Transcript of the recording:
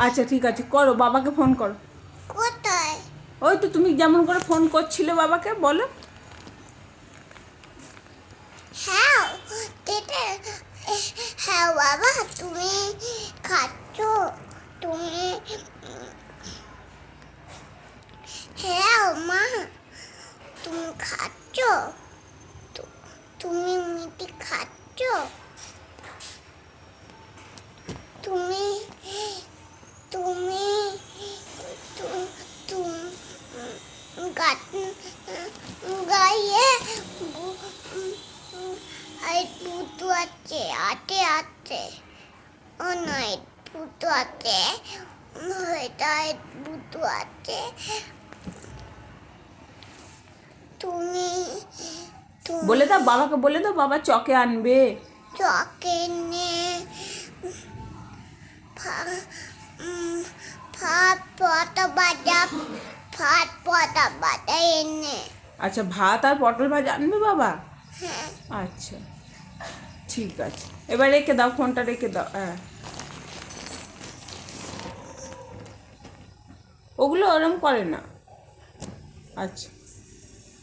আচ্ছা ঠিক আছে, করো, বাবাকে ফোন করো। কোথায়? ওই তো তুমি যেমন করে ফোন করছিলে বাবাকে, বলো। হ্যাঁ, দিদি। হ্যাঁ বাবা, তুমি খাচ্ছ? তুমি হ্যাঁ মা, তুমি খাচ্ছ? তুমি মিষ্টি খাচ্ছ? তুমি তুমি গায়ে পুতু আছে, আছে আছে। ও নয়, পুতু আছে, এটা পুতু আছে। তুমি বলে তুমি দাও বাবাকে, বলে দাও বাবা চকে আনবে। চকে নে ভাত পটা বাজা, ভাত পটা বাজা এনে। আচ্ছা, ভাত আর পটল ভাজা আনবে বাবা। হ্যাঁ। আচ্ছা ঠিক আছে, এবার রেখে দাও, ফোনটা রেখে দাও। হ্যাঁ, ওগুলো ওরম করে না। আচ্ছা।